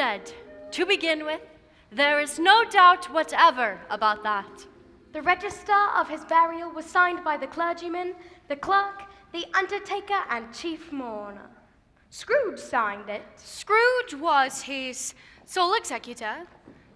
dead. To begin with, there is no doubt whatever about that. The register of his burial was signed by the clergyman, the clerk, the undertaker, and chief mourner. Scrooge signed it. Scrooge was his sole executor,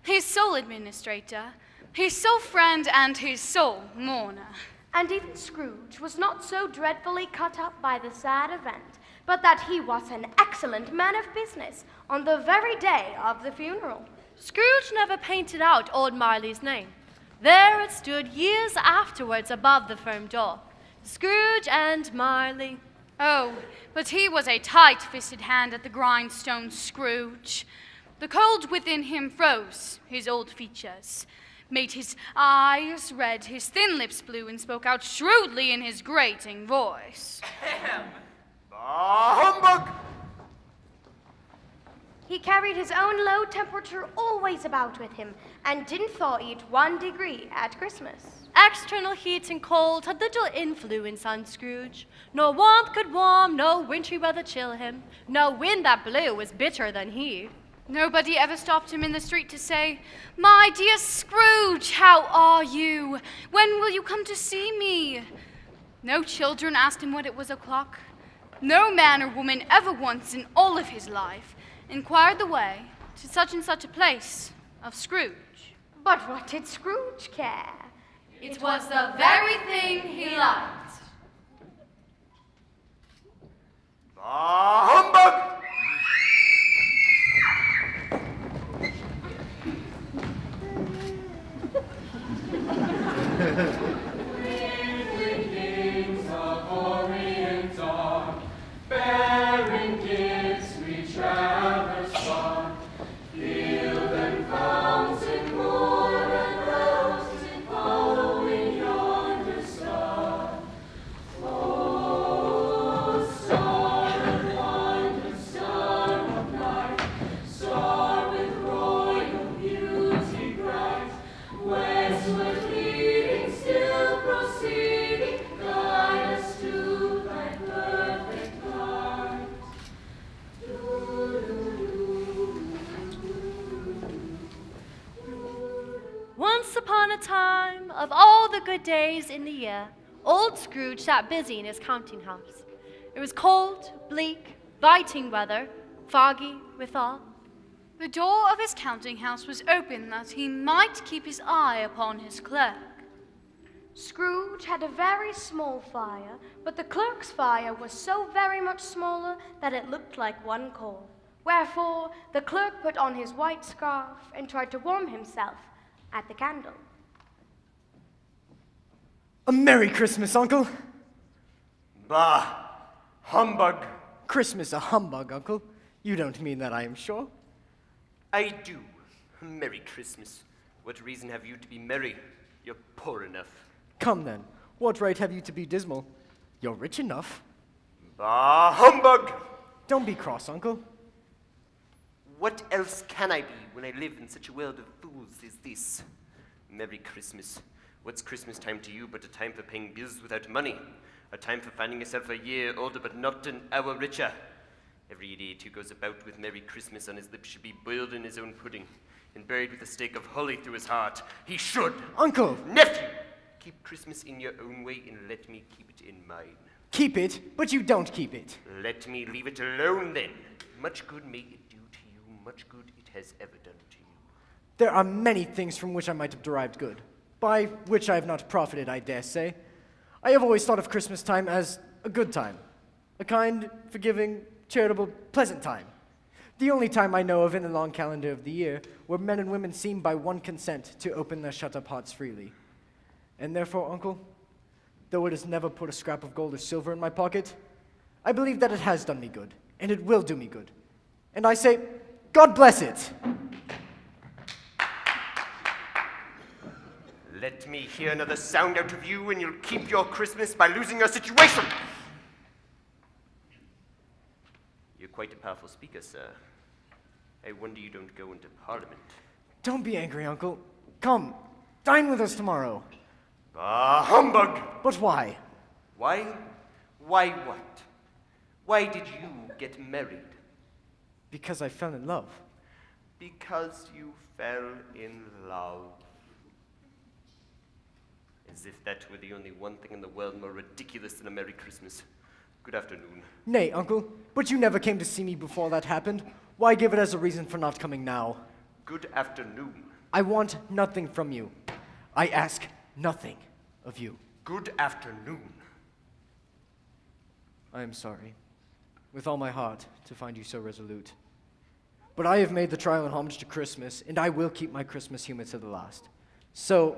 his sole administrator, his sole friend, and his sole mourner. And even Scrooge was not so dreadfully cut up by the sad event, but that he was an excellent man of business on the very day of the funeral. Scrooge never painted out old Marley's name. There it stood years afterwards above the firm door. Scrooge and Marley. Oh, but he was a tight-fisted hand at the grindstone, Scrooge. The cold within him froze his old features, made his eyes red, his thin lips blue, and spoke out shrewdly in his grating voice. Humbug! He carried his own low temperature always about with him, and didn't thaw it 1 degree at Christmas. External heat and cold had little influence on Scrooge. No warmth could warm, no wintry weather chill him. No wind that blew was bitter than he. Nobody ever stopped him in the street to say, "My dear Scrooge, how are you? When will you come to see me?" No children asked him what it was o'clock. No man or woman ever once in all of his life inquired the way to such and such a place of Scrooge. But what did Scrooge care? It was the very thing he liked. Humbug! Once upon a time, of all the good days in the year, old Scrooge sat busy in his counting house. It was cold, bleak, biting weather, foggy withal. The door of his counting house was open that he might keep his eye upon his clerk. Scrooge had a very small fire, but the clerk's fire was so very much smaller that it looked like one coal. Wherefore the clerk put on his white scarf and tried to warm himself at the candle. A Merry Christmas, Uncle. Bah! Humbug! Christmas a humbug, Uncle. You don't mean that, I am sure. I do. Merry Christmas. What reason have you to be merry? You're poor enough. Come then, what right have you to be dismal? You're rich enough. Bah! Humbug! Don't be cross, Uncle. What else can I be when I live in such a world of fools as this? Merry Christmas. What's Christmas time to you but a time for paying bills without money? A time for finding yourself a year older but not an hour richer? Every idiot who goes about with Merry Christmas on his lips should be boiled in his own pudding and buried with a stake of holly through his heart. He should! Uncle! Nephew! Keep Christmas in your own way and let me keep it in mine. Keep it, but you don't keep it. Let me leave it alone then. Much good may it do to you, much good it has ever done to you. There are many things from which I might have derived good, by which I have not profited, I dare say. I have always thought of Christmas time as a good time, a kind, forgiving, charitable, pleasant time. The only time I know of in the long calendar of the year where men and women seem by one consent to open their shut-up hearts freely. And therefore, Uncle, though it has never put a scrap of gold or silver in my pocket, I believe that it has done me good, and it will do me good. And I say, God bless it! Let me hear another sound out of you and you'll keep your Christmas by losing your situation! You're quite a powerful speaker, sir. I wonder you don't go into Parliament. Don't be angry, Uncle. Come, dine with us tomorrow. Ah, humbug! But why? Why? Why what? Why did you get married? Because I fell in love. Because you fell in love. As if that were the only one thing in the world more ridiculous than a Merry Christmas. Good afternoon. Nay, Uncle, but you never came to see me before that happened. Why give it as a reason for not coming now? Good afternoon. I want nothing from you. I ask nothing of you. Good afternoon. I am sorry, with all my heart, to find you so resolute. But I have made the trial in homage to Christmas, and I will keep my Christmas humor to the last. So,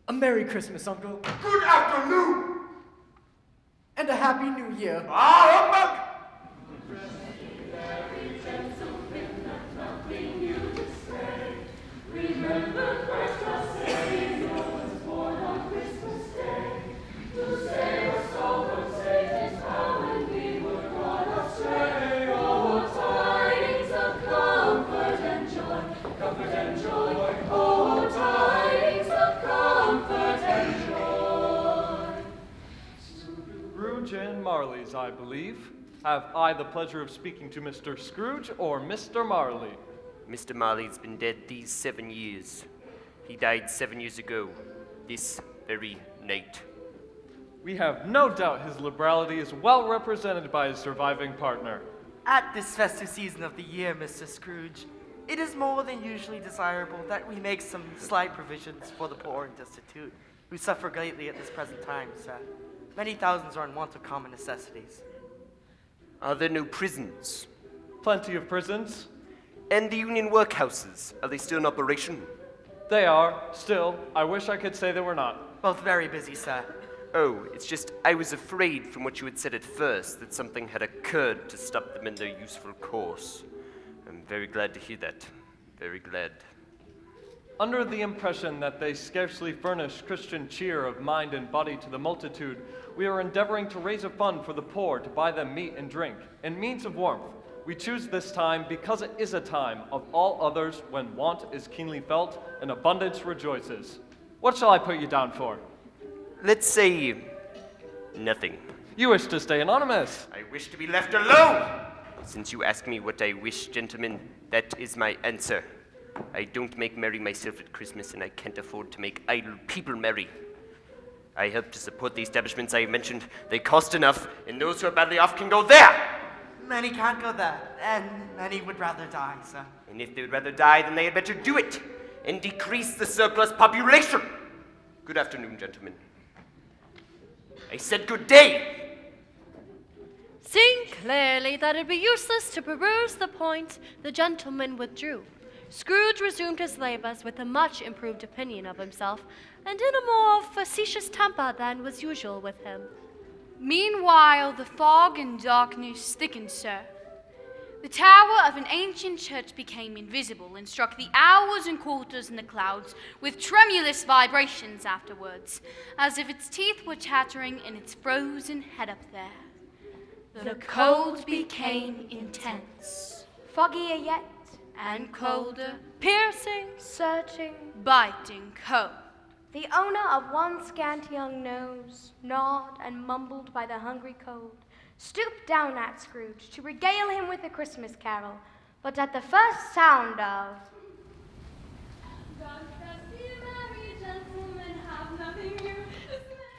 a Merry Christmas, Uncle. Good afternoon! And a Happy New Year. Ah, humbug! Scrooge and Marley's, I believe. Have I the pleasure of speaking to Mr. Scrooge or Mr. Marley? Mr. Marley's been dead these 7 years. He died 7 years ago, this very night. We have no doubt his liberality is well represented by his surviving partner. At this festive season of the year, Mr. Scrooge, it is more than usually desirable that we make some slight provisions for the poor and destitute, who suffer greatly at this present time, sir. Many thousands are in want of common necessities. Are there no prisons? Plenty of prisons. And the union workhouses, are they still in operation? They are. Still, I wish I could say they were not. Both very busy, sir. Oh, it's just I was afraid from what you had said at first that something had occurred to stop them in their useful course. I'm very glad to hear that. Very glad. Under the impression that they scarcely furnish Christian cheer of mind and body to the multitude, we are endeavoring to raise a fund for the poor to buy them meat and drink, and means of warmth. We choose this time because it is a time of all others when want is keenly felt and abundance rejoices. What shall I put you down for? Let's say nothing. You wish to stay anonymous. I wish to be left alone! Since you ask me what I wish, gentlemen, that is my answer. I don't make merry myself at Christmas, and I can't afford to make idle people merry. I help to support the establishments I have mentioned. They cost enough, and those who are badly off can go there! Many can't go there, and many would rather die, sir. And if they would rather die, then they had better do it, and decrease the surplus population! Good afternoon, gentlemen. I said good day! Seeing clearly that it would be useless to peruse the point, the gentleman withdrew. Scrooge resumed his labors with a much improved opinion of himself, and in a more facetious temper than was usual with him. Meanwhile, the fog and darkness thickened, sir. The tower of an ancient church became invisible and struck the hours and quarters in the clouds with tremulous vibrations afterwards, as if its teeth were chattering in its frozen head up there. The cold became intense, Foggier yet, and colder, Piercing, searching. biting cold. The owner of one scant young nose, gnawed and mumbled by the hungry cold, stooped down at Scrooge to regale him with a Christmas carol, but at the first sound of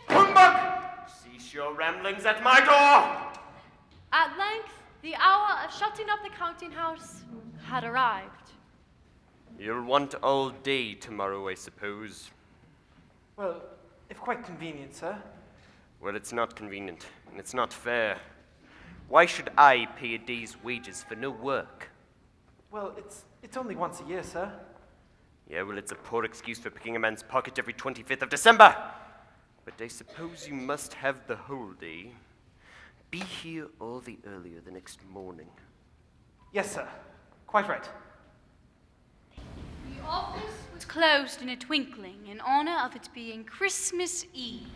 Humbug! Cease your ramblings at my door! at length, the hour of shutting up the counting house had arrived. You'll want all day tomorrow, I suppose. Well, if quite convenient, sir. Well, it's not convenient, and it's not fair. Why should I pay a day's wages for no work? Well, it's only once a year, sir. Yeah, well, it's a poor excuse for picking a man's pocket every 25th of December. But I suppose you must have the whole day. Be here all the earlier the next morning. Yes, sir. Quite right. The office was closed in a twinkling in honor of its being Christmas Eve.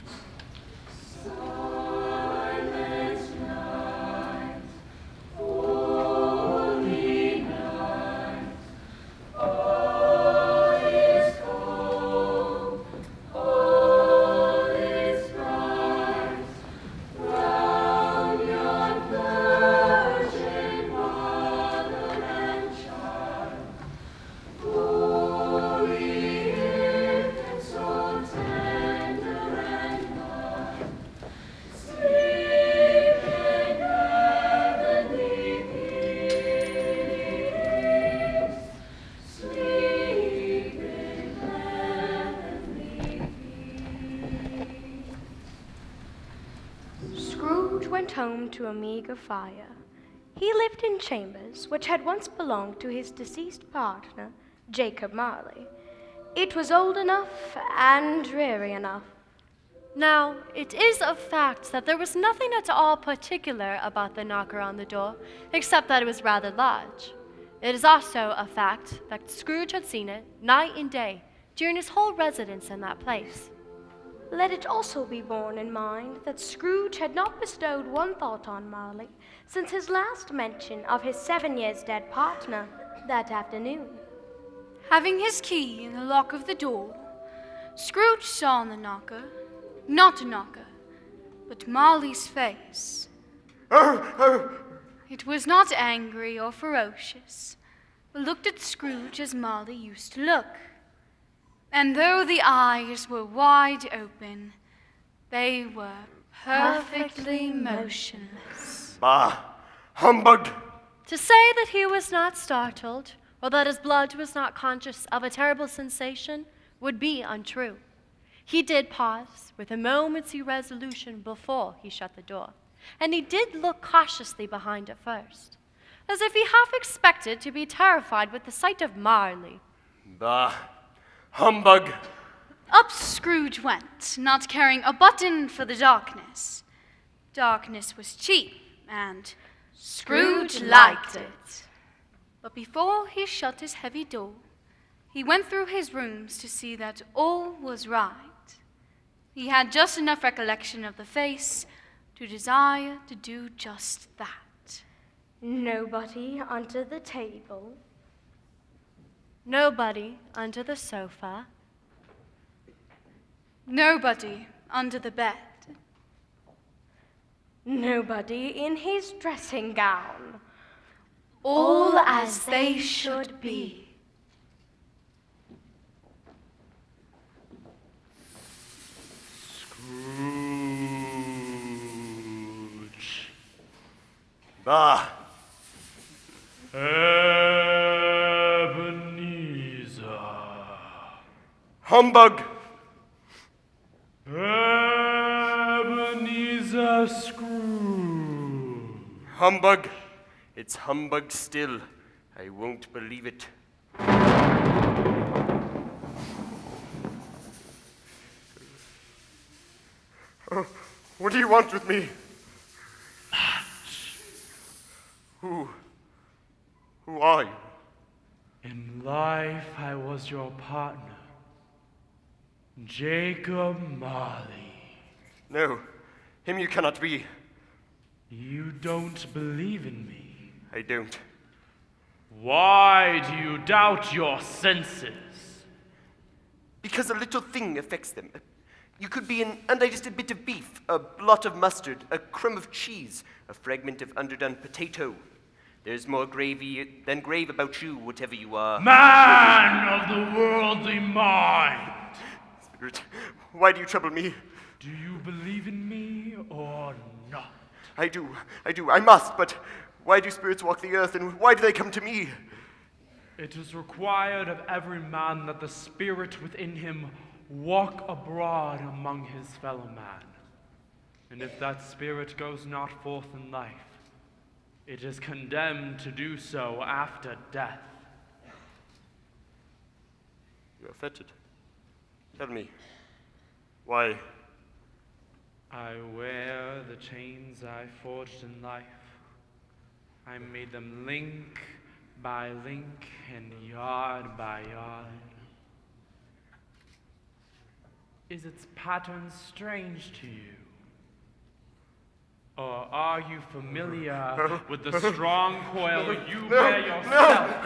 went home to a meager fire. He lived in chambers which had once belonged to his deceased partner, Jacob Marley. It was old enough and dreary enough. Now, it is a fact that there was nothing at all particular about the knocker on the door, except that it was rather large. It is also a fact that Scrooge had seen it night and day during his whole residence in that place. Let it also be borne in mind that Scrooge had not bestowed one thought on Marley since his last mention of his 7 years dead partner that afternoon. Having his key in the lock of the door, Scrooge saw on the knocker, not a knocker, but Marley's face. It was not angry or ferocious, but looked at Scrooge as Marley used to look. And though the eyes were wide open, they were perfectly motionless. Bah! Humbug! To say that he was not startled, or that his blood was not conscious of a terrible sensation, would be untrue. He did pause with a moment's irresolution before he shut the door, and he did look cautiously behind it first, as if he half expected to be terrified with the sight of Marley. Bah! Humbug! Up Scrooge went, not caring a button for the darkness. Darkness was cheap, and Scrooge liked it. But before he shut his heavy door, he went through his rooms to see that all was right. He had just enough recollection of the face to desire to do just that. Nobody under the table. Nobody under the sofa. Nobody under the bed. Nobody in his dressing gown. All as they should be. Scrooge. Bah! Humbug! Ebenezer Scrooge. Humbug! It's humbug still. I won't believe it. Oh, what do you want with me? Who are you? In life, I was your partner, Jacob Marley. No, him you cannot be. You don't believe in me. I don't. Why do you doubt your senses? Because a little thing affects them. You could be an undigested bit of beef, a blot of mustard, a crumb of cheese, a fragment of underdone potato. There's more gravy than grave about you, whatever you are. Man of the worldly mind! Spirit, why do you trouble me? Do you believe in me or not? I do, I must, but why do spirits walk the earth, and why do they come to me? It is required of every man that the spirit within him walk abroad among his fellow man. And if that spirit goes not forth in life, it is condemned to do so after death. You are fettered. Tell me, why? I wear the chains I forged in life. I made them link by link and yard by yard. Is its pattern strange to you? Or are you familiar with the strong coil you bear yourself?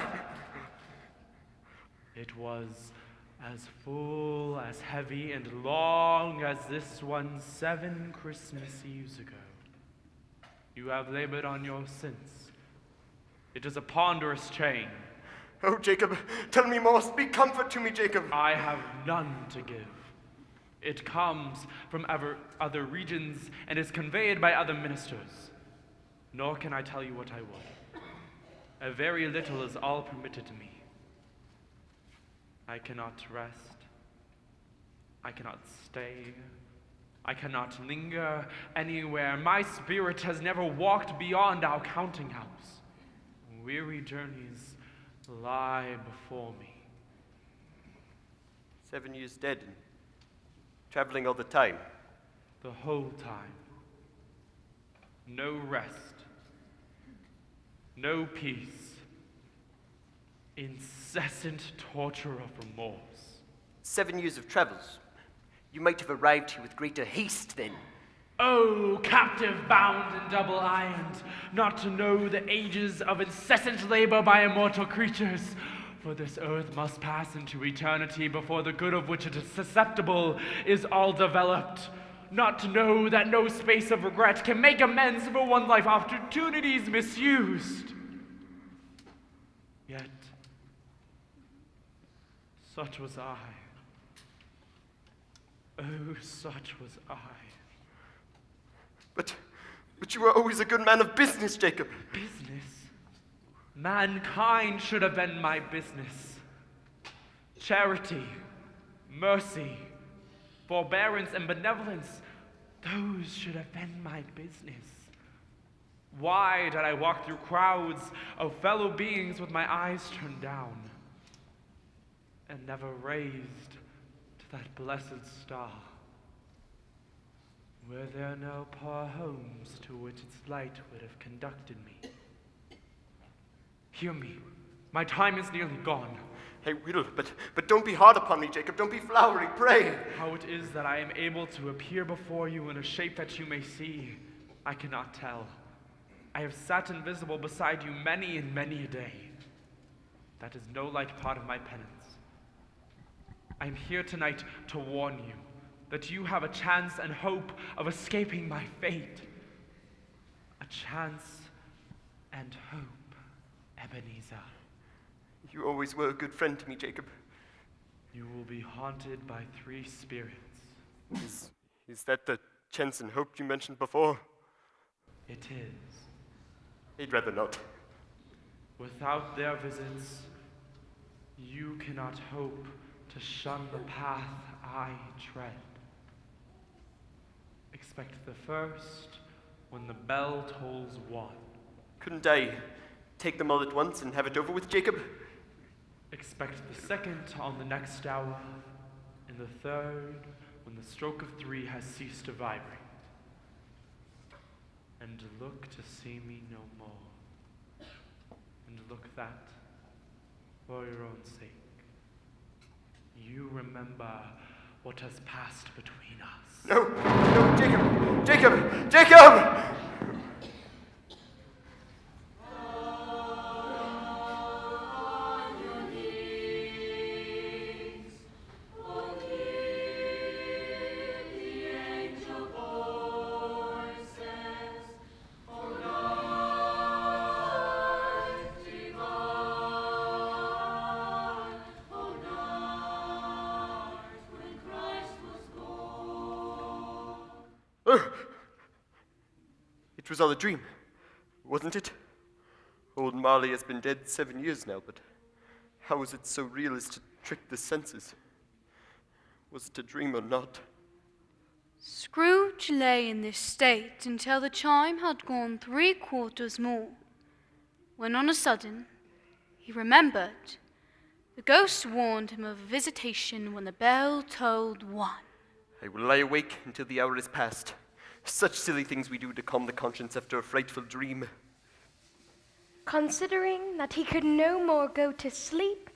It was as full, as heavy, and long as this one 7 Christmas Eves ago. You have labored on your since. It is a ponderous chain. Oh, Jacob, tell me more. Speak comfort to me, Jacob. I have none to give. It comes from other regions and is conveyed by other ministers. Nor can I tell you what I would. A very little is all permitted me. I cannot rest. I cannot stay. I cannot linger anywhere. My spirit has never walked beyond our counting house. Weary journeys lie before me. 7 years dead and traveling all the time. The whole time. No rest. No peace. Incessant torture of remorse. 7 years of travels. You might have arrived here with greater haste then. Oh, captive bound and double ironed, not to know the ages of incessant labor by immortal creatures. For this earth must pass into eternity before the good of which it is susceptible is all developed. Not to know that no space of regret can make amends for one life opportunities misused. Yet, such was I. Oh, such was I. But you were always a good man of business, Jacob. Business? Mankind should have been my business. Charity, mercy, forbearance, and benevolence, those should have been my business. Why did I walk through crowds of fellow beings with my eyes turned down and never raised to that blessed star? Were there no poor homes to which its light would have conducted me? Hear me, my time is nearly gone. I will, but don't be hard upon me, Jacob. Don't be flowery, pray. How it is that I am able to appear before you in a shape that you may see, I cannot tell. I have sat invisible beside you many and many a day. That is no light part of my penance. I am here tonight to warn you that you have a chance and hope of escaping my fate. A chance and hope, Ebenezer. You always were a good friend to me, Jacob. You will be haunted by 3 spirits. Is that the chance and hope you mentioned before? It is. I'd rather not. Without their visits, you cannot hope to shun the path I tread. Expect the first when the bell tolls 1. Couldn't I take them all at once and have it over with, Jacob? Expect the second on the next hour, and the third when the stroke of 3 has ceased to vibrate. And look to see me no more. And look that, for your own sake, you remember what has passed between us. No, Jacob! Jacob! Jacob! It was all a dream, wasn't it? Old Marley has been dead 7 years now, but how was it so real as to trick the senses? Was it a dream or not? Scrooge lay in this state until the chime had gone 3/4 more, when on a sudden he remembered the ghost warned him of a visitation when the bell tolled 1. I will lie awake until the hour is past. Such silly things we do to calm the conscience after a frightful dream. Considering that he could no more go to sleep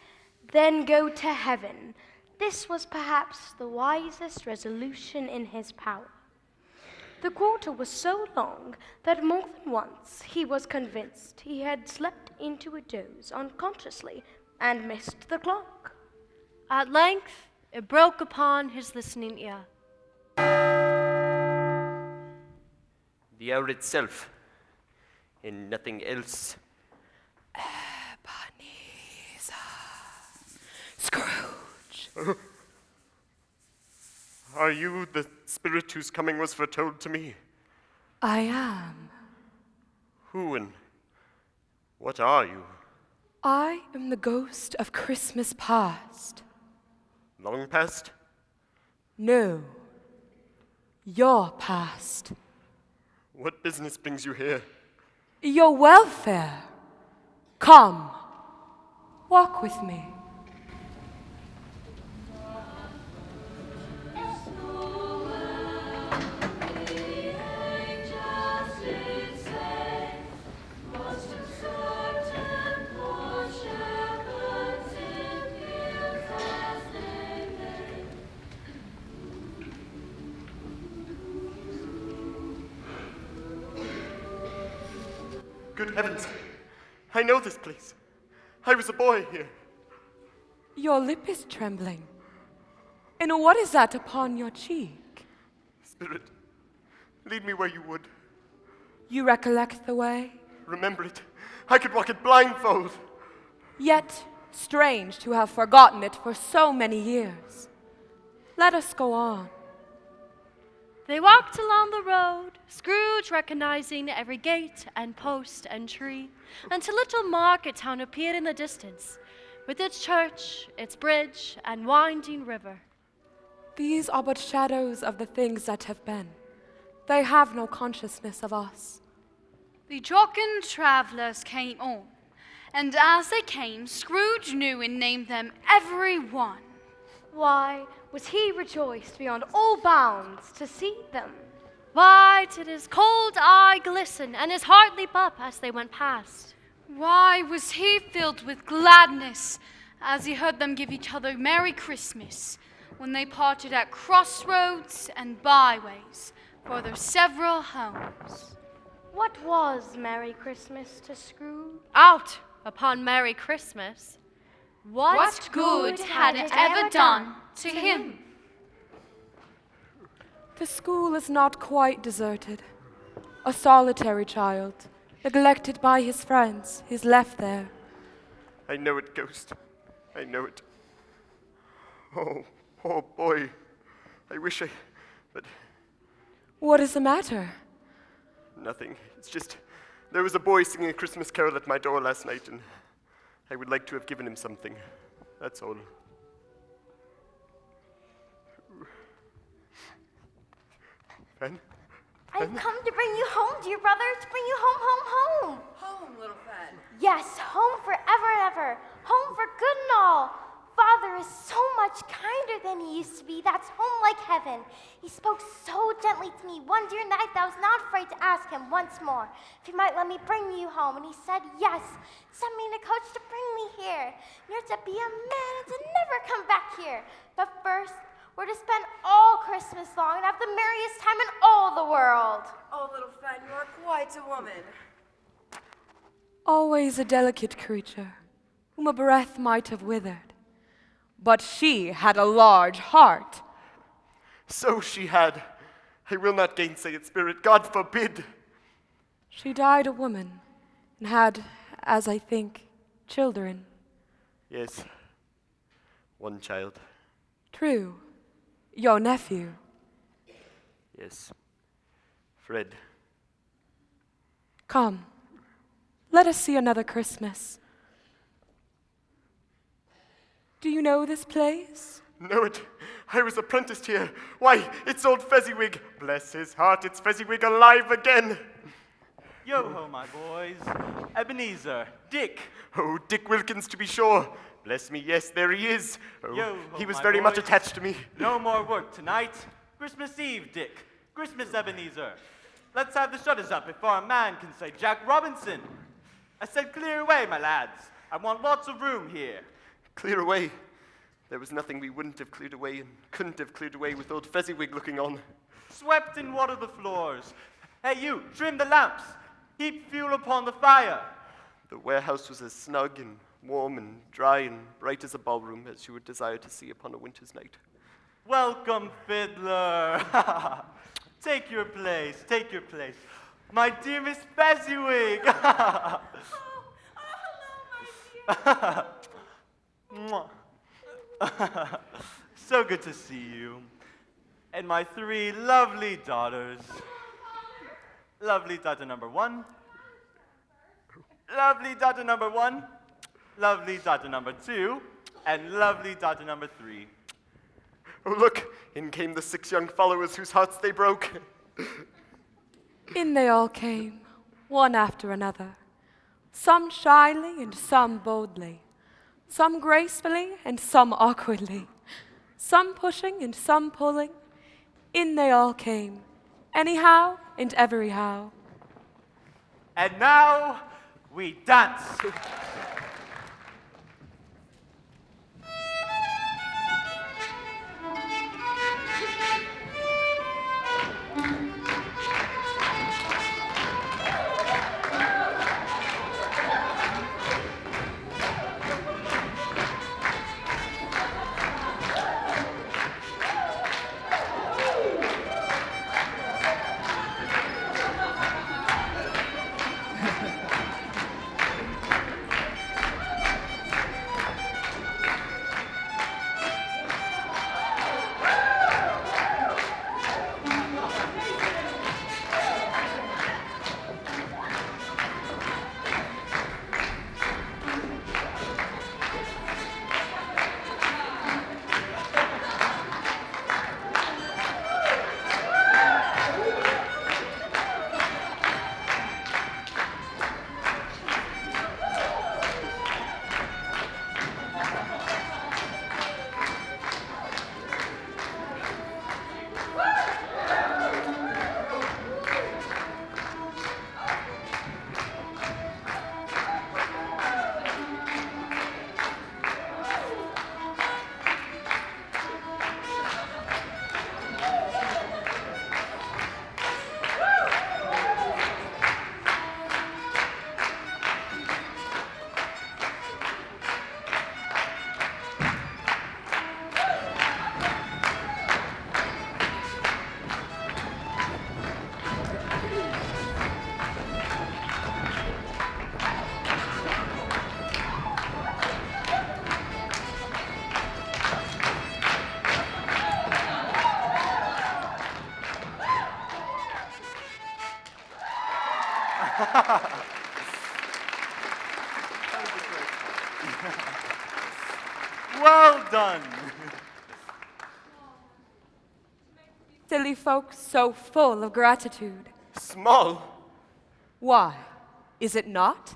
than go to heaven, this was perhaps the wisest resolution in his power. The quarter was so long that more than once he was convinced he had slept into a doze unconsciously and missed the clock. At length, it broke upon his listening ear. The hour itself, and nothing else. Ebenezer Scrooge. Are you the spirit whose coming was foretold to me? I am. Who and what are you? I am the ghost of Christmas past. Long past? No. your past, What business brings you here? your welfare. Come, walk with me. Good heavens! I know this place. I was a boy here. Your lip is trembling. And what is that upon your cheek? Spirit, lead me where you would. You recollect the way? Remember it. I could walk it blindfold. Yet strange to have forgotten it for so many years. Let us go on. They walked along the road, Scrooge recognizing every gate and post and tree, until little market town appeared in the distance, with its church, its bridge, and winding river. These are but shadows of the things that have been. They have no consciousness of us. The jocund travelers came on, and as they came, Scrooge knew and named them every one. Why was he rejoiced beyond all bounds to see them? Why did his cold eye glisten and his heart leap up as they went past? Why was he filled with gladness as he heard them give each other Merry Christmas when they parted at crossroads and byways for their several homes? What was Merry Christmas to Scrooge? Out upon Merry Christmas. What good had it ever done to him? The school is not quite deserted. A solitary child, neglected by his friends, is left there. I know it, Ghost. I know it. Oh boy. I wish I... But What is the matter? nothing. It's just... There was a boy singing a Christmas carol at my door last night, and I would like to have given him something. That's all. Ben? I've come to bring you home, dear brother, to bring you home, home, home. Home, little Fed. Yes, home forever and ever. Home for good and all. Father is so much kinder than he used to be. That's home like heaven. He spoke so gently to me one dear night that I was not afraid to ask him once more if he might let me bring you home. And he said yes. Sent me in a coach to bring me here. You're to be a man and to never come back here. But first, we're to spend all Christmas long and have the merriest time in all the world. Oh, little Fed, you are quite a woman. Always a delicate creature, whom a breath might have withered. But she had a large heart. So she had. I will not gainsay it, Spirit. God forbid. She died a woman, and had, as I think, children. Yes. One child. True. Your nephew. Yes. Fred. Come, let us see another Christmas. Do you know this place? Know it. I was apprenticed here. Why, it's old Fezziwig. Bless his heart, it's Fezziwig alive again. Yo-ho, my boys. Ebenezer, Dick. Oh, Dick Wilkins, to be sure. Bless me, yes, there he is. Oh, Yo-ho, he was my very much boys. attached to me. No more work tonight. Christmas Eve, Dick. Christmas, Ebenezer. Let's have the shutters up before a man can say Jack Robinson. I said clear away, my lads. I want lots of room here. Clear away. There was nothing we wouldn't have cleared away and couldn't have cleared away with old Fezziwig looking on. Swept and water the floors. Hey, you, trim the lamps. Heap fuel upon the fire. The warehouse was as snug and warm and dry and bright as a ballroom as you would desire to see upon a winter's night. Welcome, fiddler. Take your place, take your place. My dear Miss Fezziwig. Mwah. So good to see you. And my three lovely daughters. Lovely daughter number one. Lovely daughter number one. Lovely daughter number two. And lovely daughter number three. Oh, look, in came the 6 young followers whose hearts they broke. In they all came, one after another, some shyly and some boldly, some gracefully and some awkwardly, some pushing and some pulling. In they all came, anyhow and everyhow. And now we dance. Well done. Silly folks so full of gratitude. Small. Why, is it not?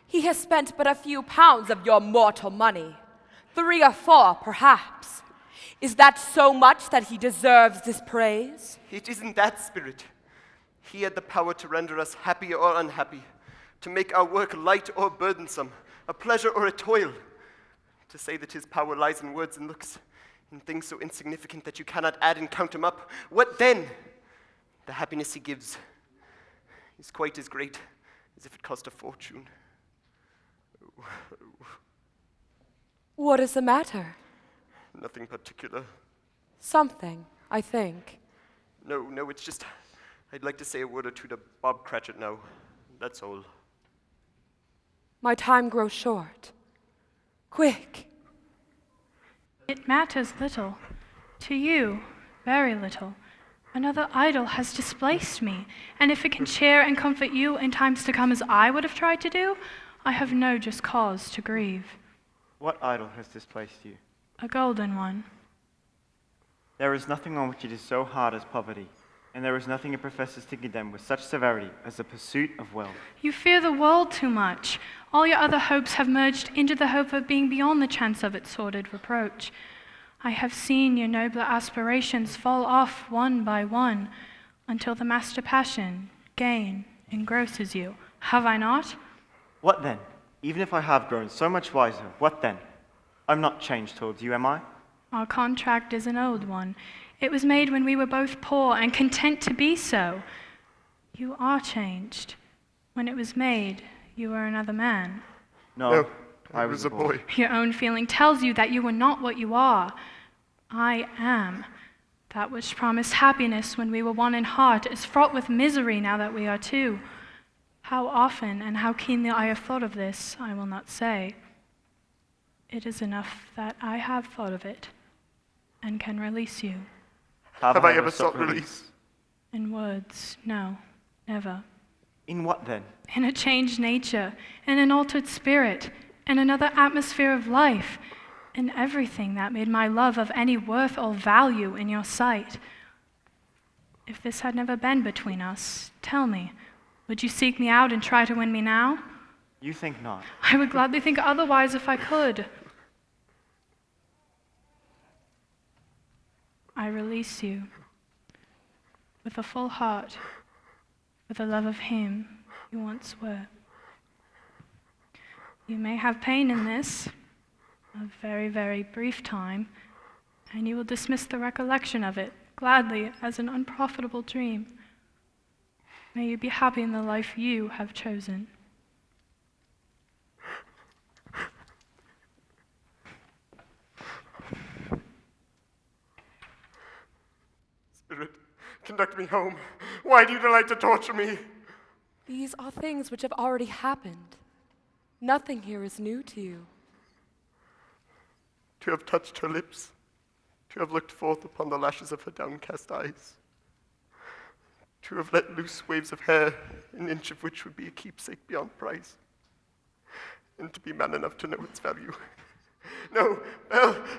He has spent but a few pounds of your mortal money, 3 or 4 perhaps. Is that so much that he deserves this praise? It isn't that, Spirit. He had the power to render us happy or unhappy, to make our work light or burdensome, a pleasure or a toil. To say that his power lies in words and looks, in things so insignificant that you cannot add and count them up, what then? The happiness he gives is quite as great as if it cost a fortune. What is the matter? Nothing particular. Something, I think. No, it's just I'd like to say a word or two to Bob Cratchit now. That's all. My time grows short. Quick. It matters little. To you, very little. Another idol has displaced me, and if it can cheer and comfort you in times to come as I would have tried to do, I have no just cause to grieve. What idol has displaced you? A golden one. There is nothing on which it is so hard as poverty, and there is nothing it professes to condemn with such severity as the pursuit of wealth. You fear the world too much. All your other hopes have merged into the hope of being beyond the chance of its sordid reproach. I have seen your nobler aspirations fall off one by one until the master passion, gain, engrosses you. Have I not? What then? Even if I have grown so much wiser, what then? I'm not changed towards you, am I? Our contract is an old one. It was made when we were both poor and content to be so. You are changed. When it was made, you were another man. No, I was a boy. Your own feeling tells you that you were not what you are. I am. That which promised happiness when we were one in heart is fraught with misery now that we are two. How often and how keenly I have thought of this, I will not say. It is enough that I have thought of it and can release you. Have I ever sought release? In words, no, never. In what then? In a changed nature, in an altered spirit, in another atmosphere of life. and everything that made my love of any worth or value in your sight. If this had never been between us, tell me, would you seek me out and try to win me now? You think not. I would gladly think otherwise if I could. I release you with a full heart, with the love of him you once were. You may have pain in this, a very, very brief time, and you will dismiss the recollection of it gladly as an unprofitable dream. May you be happy in the life you have chosen. Spirit, conduct me home. Why do you delight to torture me? These are things which have already happened. Nothing here is new to you. To have touched her lips, to have looked forth upon the lashes of her downcast eyes, to have let loose waves of hair, an inch of which would be a keepsake beyond price, and to be man enough to know its value. No,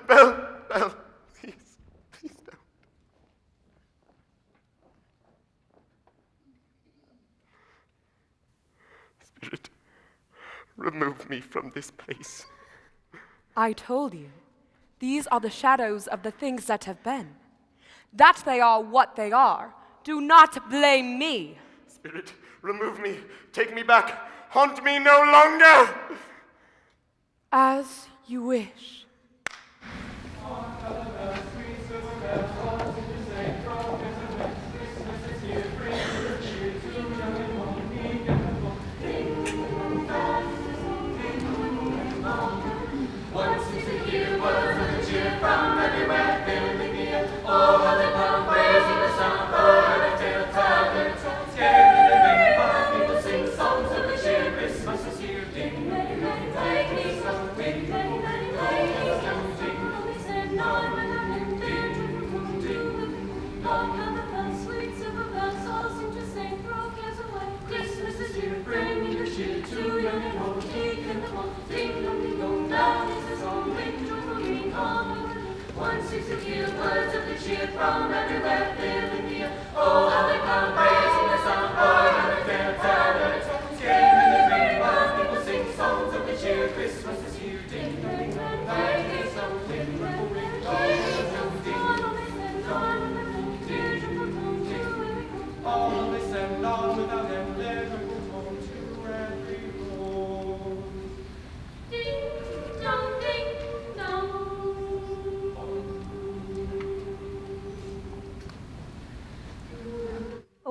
Belle, please don't. Spirit, remove me from this place. I told you, these are the shadows of the things that have been. That they are what they are. Do not blame me. Spirit, remove me. Take me back. Haunt me no longer. As you wish.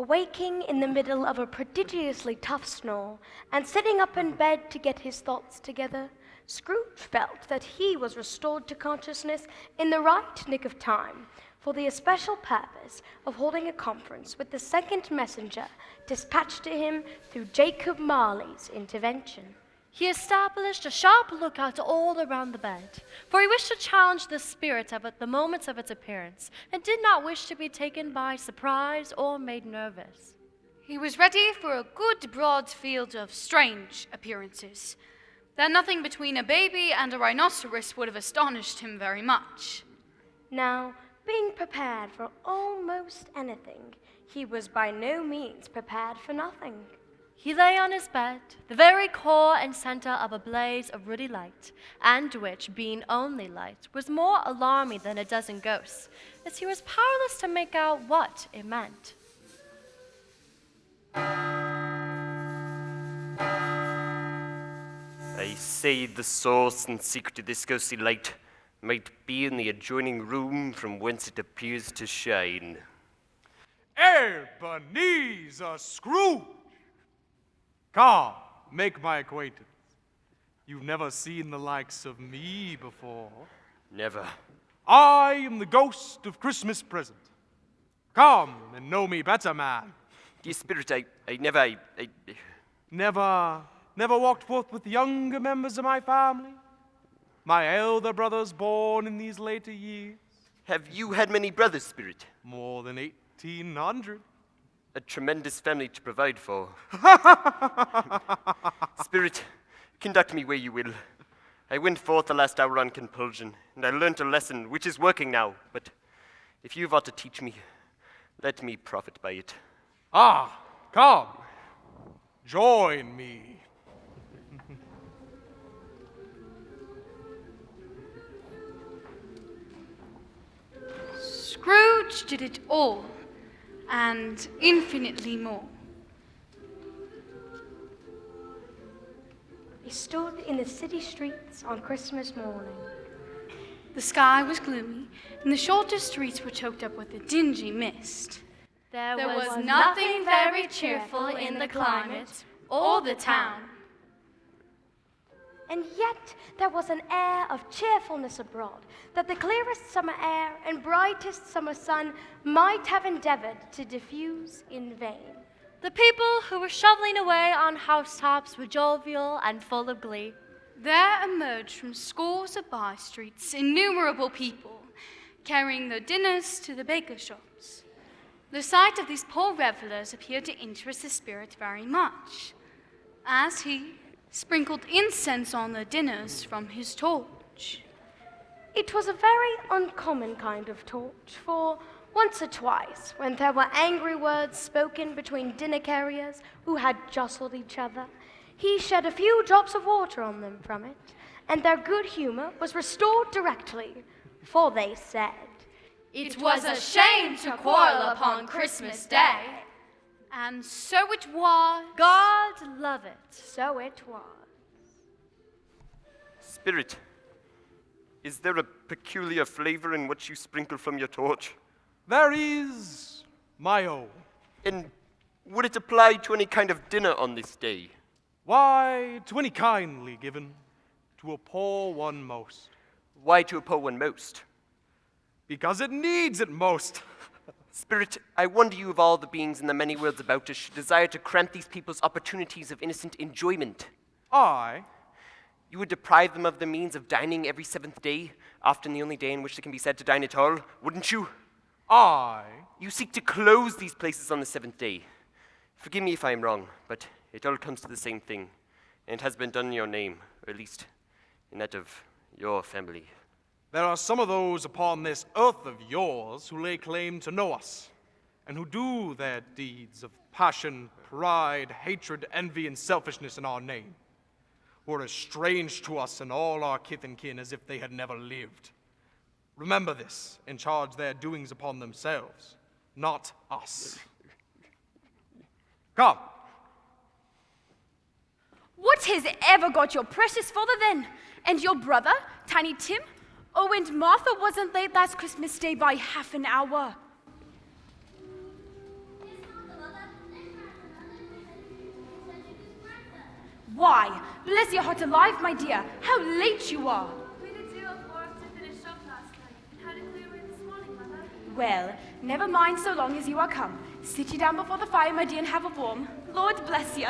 Waking in the middle of a prodigiously tough snore and sitting up in bed to get his thoughts together, Scrooge felt that he was restored to consciousness in the right nick of time for the especial purpose of holding a conference with the second messenger dispatched to him through Jacob Marley's intervention. He established a sharp lookout all around the bed, for he wished to challenge the spirit of it the moment of its appearance, and did not wish to be taken by surprise or made nervous. He was ready for a good broad field of strange appearances. That nothing between a baby and a rhinoceros would have astonished him very much. Now, being prepared for almost anything, he was by no means prepared for nothing. He lay on his bed, the very core and center of a blaze of ruddy light, and which, being only light, was more alarming than a dozen ghosts, as he was powerless to make out what it meant. I say the source and secret of this ghostly light might be in the adjoining room from whence it appears to shine. Ebenezer Scrooge! Come, make my acquaintance. You've never seen the likes of me before. Never. I am the ghost of Christmas present. Come and know me better, man. Dear Spirit, I never Never walked forth with younger members of my family? My elder brothers born in these later years? Have you had many brothers, Spirit? More than 1,800. A tremendous family to provide for. Spirit, conduct me where you will. I went forth the last hour on compulsion, and I learnt a lesson which is working now. But if you've aught to teach me, let me profit by it. Ah, come. Join me. Scrooge did it all, and infinitely more. They stood in the city streets on Christmas morning. The sky was gloomy, and the shorter streets were choked up with a dingy mist. There was nothing very cheerful in the climate or the town. And yet there was an air of cheerfulness abroad that the clearest summer air and brightest summer sun might have endeavored to diffuse in vain. The people who were shoveling away on housetops were jovial and full of glee. There emerged from scores of by streets innumerable people, carrying their dinners to the baker shops. The sight of these poor revelers appeared to interest the spirit very much, as he sprinkled incense on their dinners from his torch. It was a very uncommon kind of torch, for once or twice, when there were angry words spoken between dinner carriers who had jostled each other, he shed a few drops of water on them from it, and their good humor was restored directly, for they said, "It was a shame to quarrel upon Christmas Day." And so it was. God love it. So it was. Spirit, is there a peculiar flavor in what you sprinkle from your torch? There is my own. And would it apply to any kind of dinner on this day? Why, to any kindly given, to a poor one most. Why to a poor one most? Because it needs it most. Spirit, I wonder you of all the beings in the many worlds about us should desire to cramp these people's opportunities of innocent enjoyment. I? You would deprive them of the means of dining every seventh day, often the only day in which they can be said to dine at all, wouldn't you? I? You seek to close these places on the seventh day. Forgive me if I am wrong, but it all comes to the same thing, and it has been done in your name, or at least in that of your family. There are some of those upon this earth of yours who lay claim to know us, and who do their deeds of passion, pride, hatred, envy, and selfishness in our name, who are as strange to us and all our kith and kin as if they had never lived. Remember this, and charge their doings upon themselves, not us. Come. What has ever got your precious father then? And your brother, Tiny Tim? Oh, and Martha wasn't late last Christmas Day by half an hour. Why, bless your heart alive, my dear, how late you are. We did do a work to finish up last night and had it clear this morning, Mother. Well, never mind so long as you are come. Sit you down before the fire, my dear, and have a warm. Lord bless you.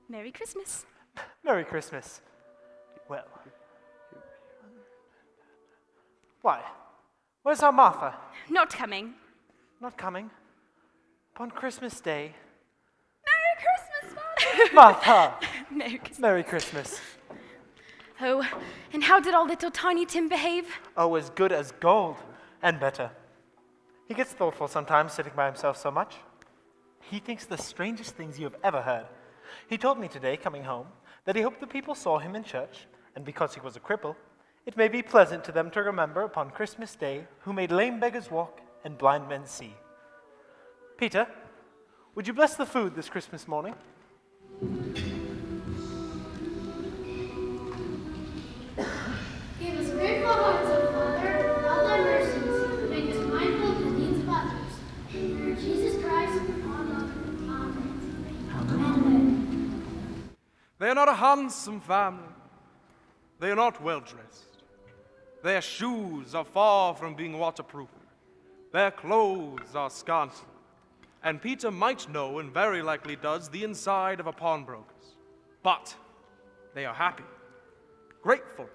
Merry Christmas. Merry Christmas. Well. Why? Where's our Martha? Not coming. Not coming? Upon Christmas Day? Merry Christmas, Father! Martha! Merry Christmas. Merry Christmas. Oh, and how did our little Tiny Tim behave? Oh, as good as gold. And better. He gets thoughtful sometimes, sitting by himself so much. He thinks the strangest things you have ever heard. He told me today, coming home, that he hoped the people saw him in church, and because he was a cripple, it may be pleasant to them to remember upon Christmas Day who made lame beggars walk and blind men see. Peter, would you bless the food this Christmas morning? Give us grateful hearts, O Father, for all thy mercies. Make us mindful of the needs of others. Through Jesus Christ, our Lord. Amen. Amen. They are not a handsome family. They are not well dressed. Their shoes are far from being waterproof. Their clothes are scanty. And Peter might know, and very likely does, the inside of a pawnbroker's. But they are happy, grateful,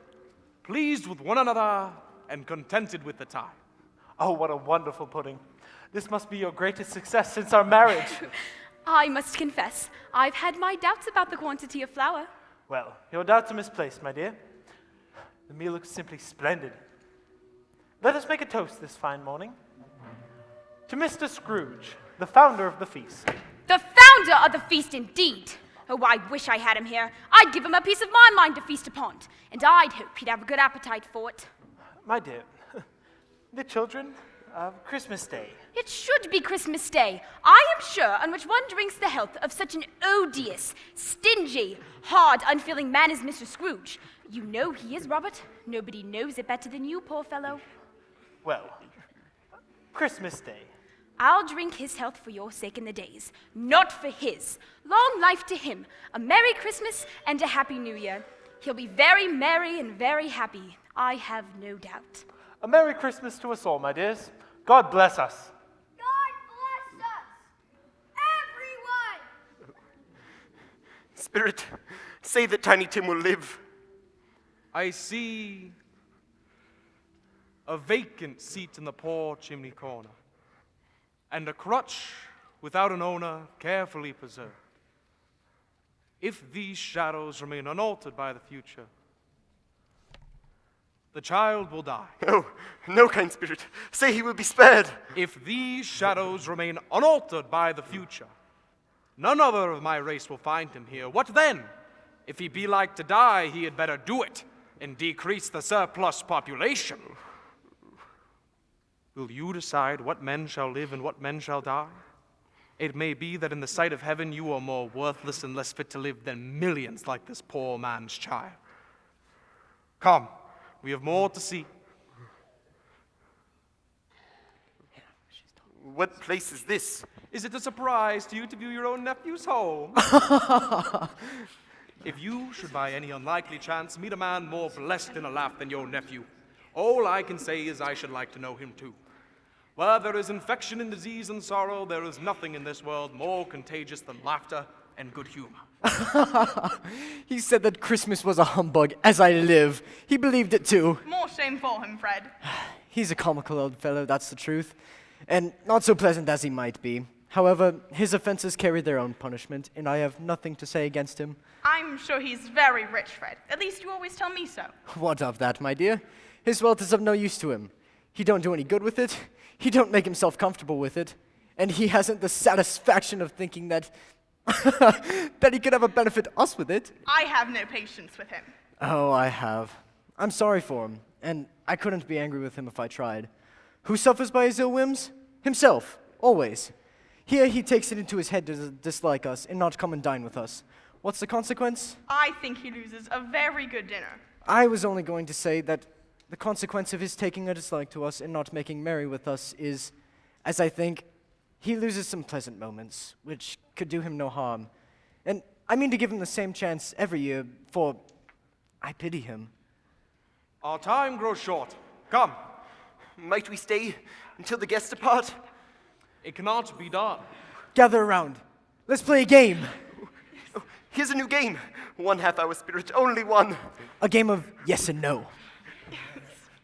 pleased with one another, and contented with the time. Oh, what a wonderful pudding. This must be your greatest success since our marriage. I must confess, I've had my doubts about the quantity of flour. Well, your doubts are misplaced, my dear. The meal looks simply splendid. Let us make a toast this fine morning. To Mr. Scrooge, the founder of the feast. The founder of the feast, indeed. Oh, I wish I had him here. I'd give him a piece of my mind to feast upon, and I'd hope he'd have a good appetite for it. My dear, the children of Christmas Day. It should be Christmas Day, I am sure, on which one drinks the health of such an odious, stingy, hard, unfeeling man as Mr. Scrooge. You know he is, Robert. Nobody knows it better than you, poor fellow. Well, Christmas Day. I'll drink his health for your sake in the days, not for his. Long life to him, a Merry Christmas and a Happy New Year. He'll be very merry and very happy, I have no doubt. A Merry Christmas to us all, my dears. God bless us. God bless us, everyone! Spirit, say that Tiny Tim will live. I see a vacant seat in the poor chimney corner, and a crutch without an owner carefully preserved. If these shadows remain unaltered by the future, the child will die. No, no, kind spirit. Say he will be spared. If these shadows remain unaltered by the future, none other of my race will find him here. What then? If he be like to die, he had better do it and decrease the surplus population. Will you decide what men shall live and what men shall die? It may be that in the sight of heaven you are more worthless and less fit to live than millions like this poor man's child. Come, we have more to see. What place is this? Is it a surprise to you to view your own nephew's home? If you should by any unlikely chance meet a man more blessed in a laugh than your nephew, all I can say is I should like to know him too. Where there is infection and disease and sorrow, there is nothing in this world more contagious than laughter and good humor. He said that Christmas was a humbug, as I live. He believed it too. More shame for him, Fred. He's a comical old fellow, that's the truth. And not so pleasant as he might be. However, his offenses carry their own punishment, and I have nothing to say against him. I'm sure he's very rich, Fred. At least you always tell me so. What of that, my dear? His wealth is of no use to him. He don't do any good with it. He don't make himself comfortable with it. And he hasn't the satisfaction of thinking that that he could ever benefit us with it. I have no patience with him. Oh, I have. I'm sorry for him, and I couldn't be angry with him if I tried. Who suffers by his ill whims? Himself, always. Here he takes it into his head to dislike us and not come and dine with us. What's the consequence? I think he loses a very good dinner. I was only going to say that the consequence of his taking a dislike to us and not making merry with us is, as I think, he loses some pleasant moments, which could do him no harm. And I mean to give him the same chance every year, for I pity him. Our time grows short. Come. Might we stay until the guests depart? It cannot be done. Gather around. Let's play a game. Oh, here's a new game. 1/2 hour, spirit, only one. A game of yes and no.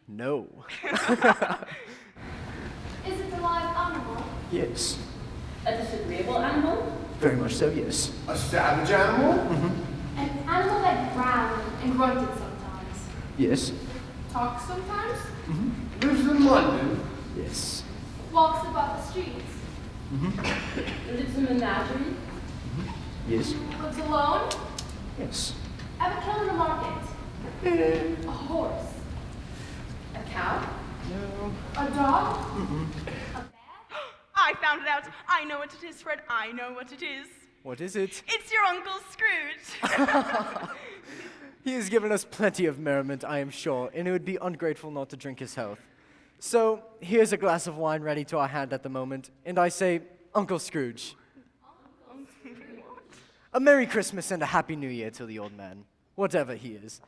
No. Is it a live animal? Yes. A disagreeable animal? Very much so, yes. A savage animal? Mm-hmm. An animal that growled and grunted sometimes. Yes. Talks sometimes. Mm-hmm. Lives in London? Yes. Walks about the streets. Mm-hmm. Lives in a menagerie? Yes. Lives alone. Yes. Ever killed in the market? A horse. A cow? No. A dog. Mm-mm. I found it out. I know what it is, Fred. I know what it is. What is it? It's your Uncle Scrooge. He has given us plenty of merriment, I am sure, and it would be ungrateful not to drink his health. So, here's a glass of wine ready to our hand at the moment, and I say, Uncle Scrooge. A Merry Christmas and a Happy New Year to the old man, whatever he is.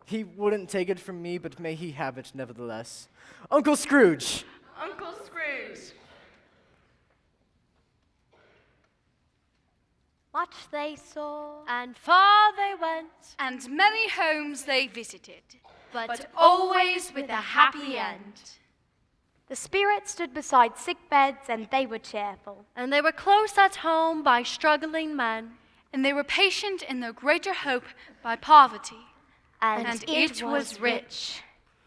He wouldn't take it from me, but may he have it nevertheless. Uncle Scrooge! Uncle Scrooge. Much they saw, and far they went, and many homes they visited, but always with a happy end. The spirits stood beside sick beds, and they were cheerful. And they were close at home by struggling men. And they were patient in their greater hope by poverty. And it was rich.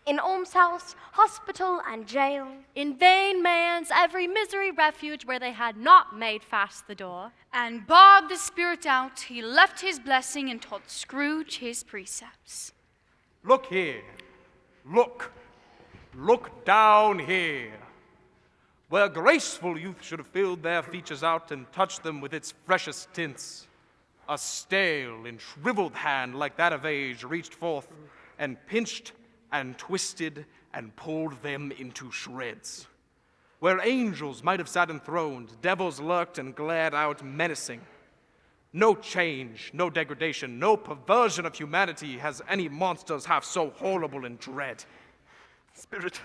In almshouse, hospital, and jail. In vain man's every misery refuge where they had not made fast the door. And barred the spirit out, he left his blessing and taught Scrooge his precepts. Look here. Look. Look down here. Where graceful youth should have filled their features out and touched them with its freshest tints, a stale and shriveled hand like that of age reached forth and pinched and twisted and pulled them into shreds. Where angels might have sat enthroned, devils lurked and glared out menacing. No change, no degradation, no perversion of humanity has any monsters half so horrible and dread. Spirit,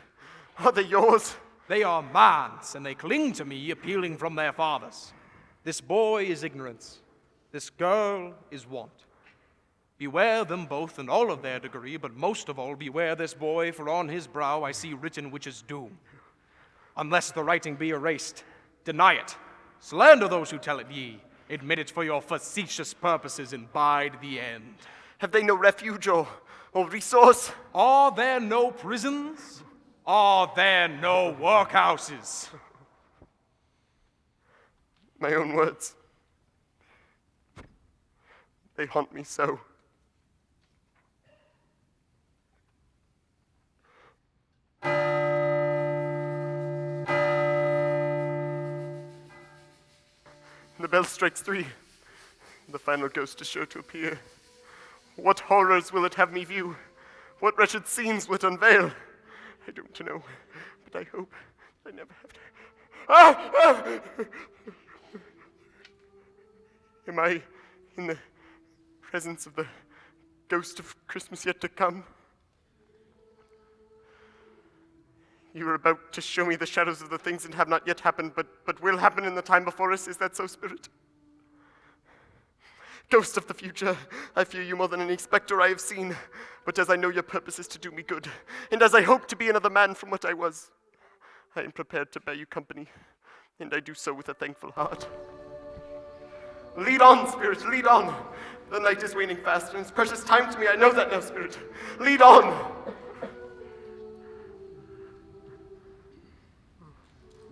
are they yours? They are man's, and they cling to me, appealing from their fathers. This boy is ignorance. This girl is want. Beware them both in all of their degree, but most of all beware this boy, for on his brow I see written which is doom. Unless the writing be erased, deny it. Slander those who tell it ye. Admit it for your facetious purposes and bide the end. Have they no refuge or resource? Are there no prisons? Are there no workhouses? My own words. They haunt me so. The bell strikes 3. The final ghost is sure to appear. What horrors will it have me view? What wretched scenes will it unveil? I don't know, but I hope I never have to. Am I in the presence of the ghost of Christmas yet to come? You are about to show me the shadows of the things that have not yet happened, but will happen in the time before us. Is that so, Spirit? Ghost of the future, I fear you more than any specter I have seen, but as I know your purpose is to do me good, and as I hope to be another man from what I was, I am prepared to bear you company, and I do so with a thankful heart. Lead on, Spirit, lead on. The night is waning fast, and it's precious time to me. I know that now, Spirit. Lead on.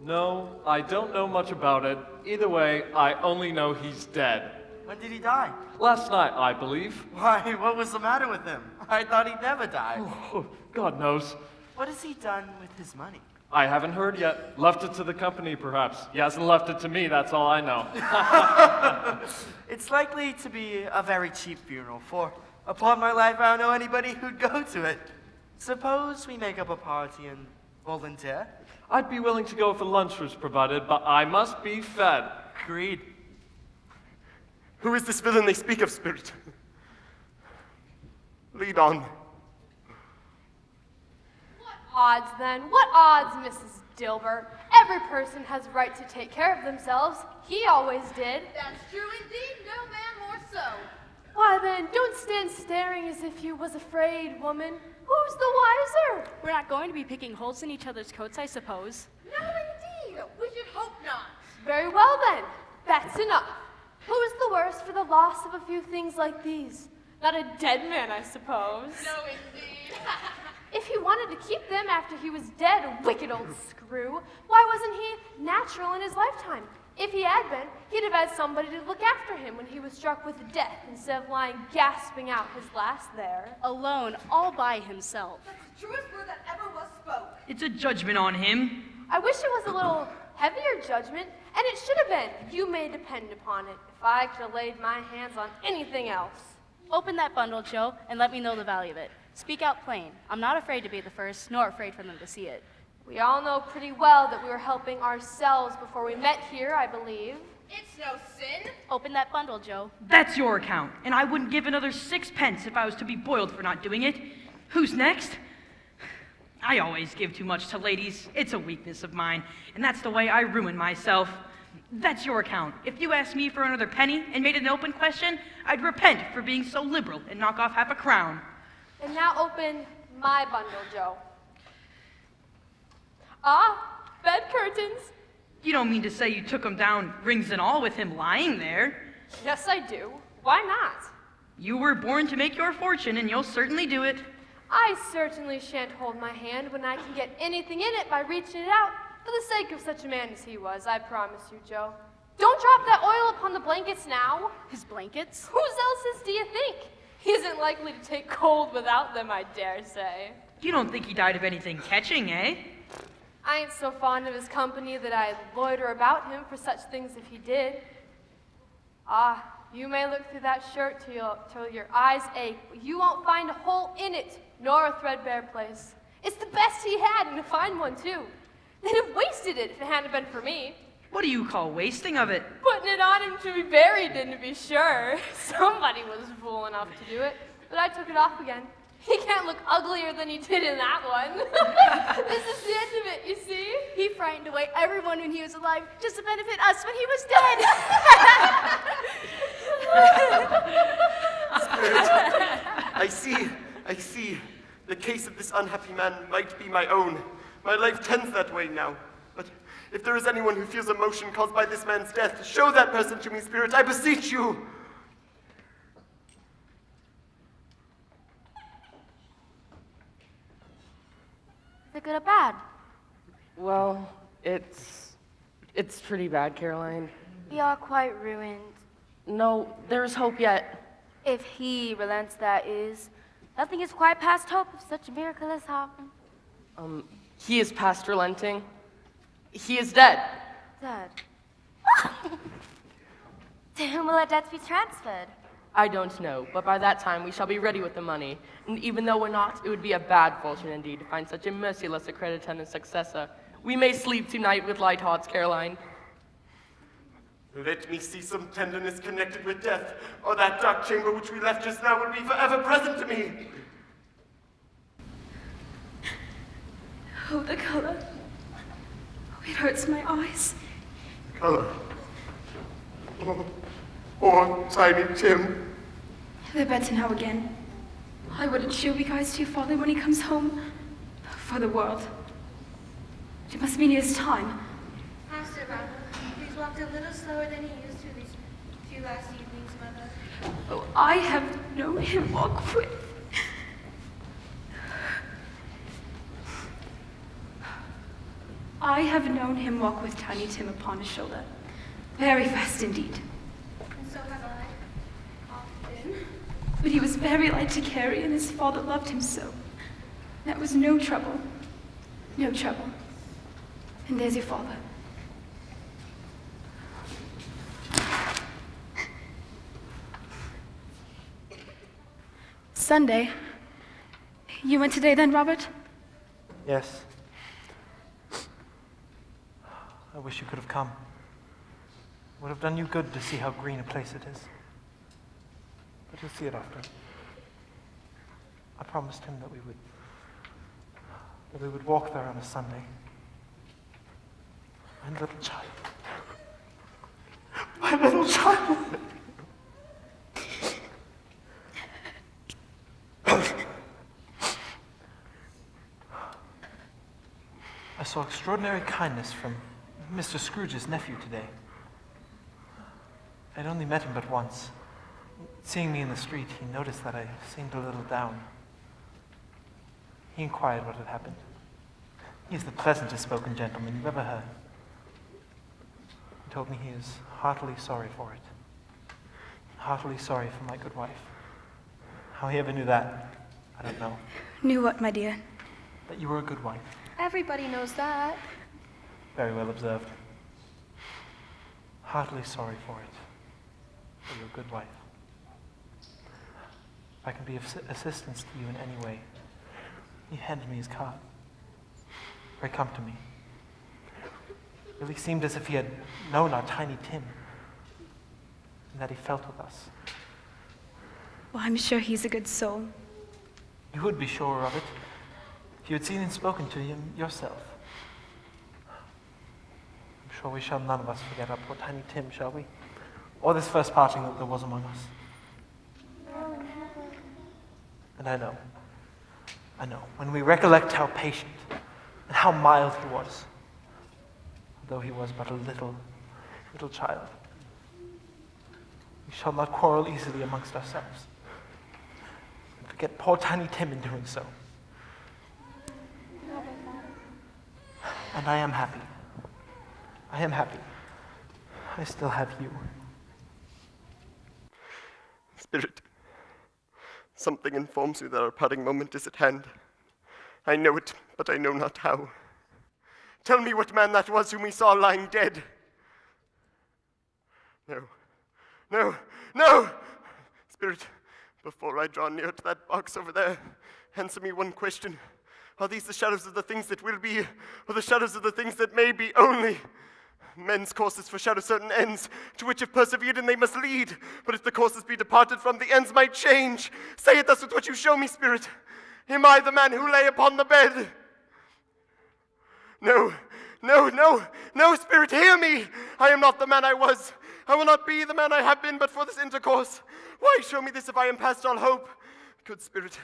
No, I don't know much about it. Either way, I only know he's dead. When did he die? Last night, I believe. Why, what was the matter with him? I thought he'd never die. Oh, God knows. What has he done with his money? I haven't heard yet. Left it to the company, perhaps. He hasn't left it to me, that's all I know. It's likely to be a very cheap funeral, for upon my life I don't know anybody who'd go to it. Suppose we make up a party and volunteer? I'd be willing to go if a lunch was provided, but I must be fed. Agreed. Who is this villain they speak of, Spirit? Lead on. What odds, then? What odds, Mrs. Dilbert? Every person has a right to take care of themselves. He always did. That's true indeed, no man more so. Why, then, don't stand staring as if you was afraid, woman. Who's the wiser? We're not going to be picking holes in each other's coats, I suppose. No, indeed. We should hope not. Very well, then. That's enough. Who is the worse for the loss of a few things like these? Not a dead man, I suppose. No, indeed. If he wanted to keep them after he was dead, a wicked old screw, why wasn't he natural in his lifetime? If he had been, he'd have had somebody to look after him when he was struck with death instead of lying gasping out his last there. Alone, all by himself. That's the truest word that ever was spoke. It's a judgment on him. I wish it was a little heavier judgment, and it should have been. You may depend upon it, if I could have laid my hands on anything else. Open that bundle, Joe, and let me know the value of it. Speak out plain. I'm not afraid to be the first, nor afraid for them to see it. We all know pretty well that we were helping ourselves before we met here, I believe. It's no sin. Open that bundle, Joe. That's your account, and I wouldn't give another 6p if I was to be boiled for not doing it. Who's next? I always give too much to ladies. It's a weakness of mine, and that's the way I ruin myself. That's your account. If you asked me for another penny and made it an open question, I'd repent for being so liberal and knock off half a crown. And now open my bundle, Joe. Ah, bed curtains. You don't mean to say you took him down, rings and all, with him lying there? Yes, I do. Why not? You were born to make your fortune, and you'll certainly do it. I certainly shan't hold my hand when I can get anything in it by reaching it out, for the sake of such a man as he was, I promise you, Joe. Don't drop that oil upon the blankets now. His blankets? Whose else's do you think? He isn't likely to take cold without them, I dare say. You don't think he died of anything catching, eh? I ain't so fond of his company that I'd loiter about him for such things if he did. Ah, you may look through that shirt till your eyes ache, but you won't find a hole in it, nor a threadbare place. It's the best he had, and a fine one, too. They'd have wasted it if it hadn't been for me. What do you call wasting of it? Putting it on him to be buried in, to be sure. Somebody was fool enough to do it, but I took it off again. He can't look uglier than he did in that one. This is the end of it, you see? He frightened away everyone when he was alive just to benefit us when he was dead. I see. The case of this unhappy man might be my own. My life tends that way now. But if there is anyone who feels emotion caused by this man's death, show that person to me, Spirit, I beseech you. Is it good or bad? Well, it's pretty bad, Caroline. We are quite ruined. No, there's hope yet. If he relents, that is. Nothing is quite past hope if such a miracle has happened. He is past relenting. He is dead. Dead. To whom will our debts be transferred? I don't know, but by that time we shall be ready with the money. And even though we're not, it would be a bad fortune indeed to find such a merciless accreditor and successor. We may sleep tonight with light hearts, Caroline. Let me see some tenderness connected with death, or that dark chamber which we left just now will be forever present to me. Oh, the color. Oh, it hurts my eyes. Color. Oh, Tiny Tim. They're better now again. I wouldn't show you guys to your father when he comes home. For the world. It must mean it is time. Master Robert, he's walked a little slower than he used to these few last evenings, Mother. Oh, I have known him walk with. I have known him walk with Tiny Tim upon his shoulder. Very fast indeed. And so have I. Often. But he was very light to carry, and his father loved him so. That was no trouble. No trouble. And there's your father. Sunday. You went today then, Robert? Yes. I wish you could have come. Would have done you good to see how green a place it is. But you'll see it often. I promised him that we would walk there on a Sunday. My little child. My little child. I saw extraordinary kindness from Mr. Scrooge's nephew today. I'd only met him but once. Seeing me in the street, he noticed that I seemed a little down. He inquired what had happened. He is the pleasantest spoken gentleman you've ever heard. He told me he is heartily sorry for it. Heartily sorry for my good wife. How he ever knew that, I don't know. Knew what, my dear? That you were a good wife. Everybody knows that. Very well observed. Heartily sorry for it. For your good wife. If I can be of assistance to you in any way, he handed me his card. Pray come to me. It really seemed as if he had known our Tiny Tim, and that he felt with us. Well, I'm sure he's a good soul. You would be sure of it if you had seen and spoken to him yourself. I'm sure we shall none of us forget our poor Tiny Tim, shall we? Or this first parting that there was among us. And I know, when we recollect how patient and how mild he was, though he was but a little child. We shall not quarrel easily amongst ourselves. Forget poor Tiny Tim in doing so. And I am happy. I am happy. I still have you. Spirit, something informs me that our parting moment is at hand. I know it, but I know not how. Tell me what man that was whom we saw lying dead. No! Spirit, before I draw near to that box over there, answer me one question. Are these the shadows of the things that will be, or the shadows of the things that may be only? Men's courses foreshadow certain ends, to which if persevered in they must lead. But if the courses be departed from, the ends might change. Say it thus with what you show me, Spirit. Am I the man who lay upon the bed? No, Spirit, hear me. I am not the man I was. I will not be the man I have been but for this intercourse. Why show me this if I am past all hope? Good Spirit,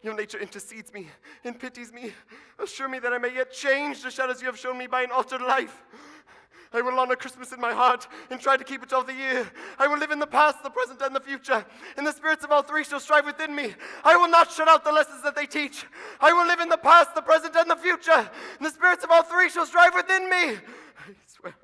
your nature intercedes me and pities me. Assure me that I may yet change the shadows you have shown me by an altered life. I will honor Christmas in my heart and try to keep it all the year. I will live in the past, the present, and the future. And the spirits of all three shall strive within me. I will not shut out the lessons that they teach. I will live in the past, the present, and the future. And the spirits of all three shall strive within me. I swear.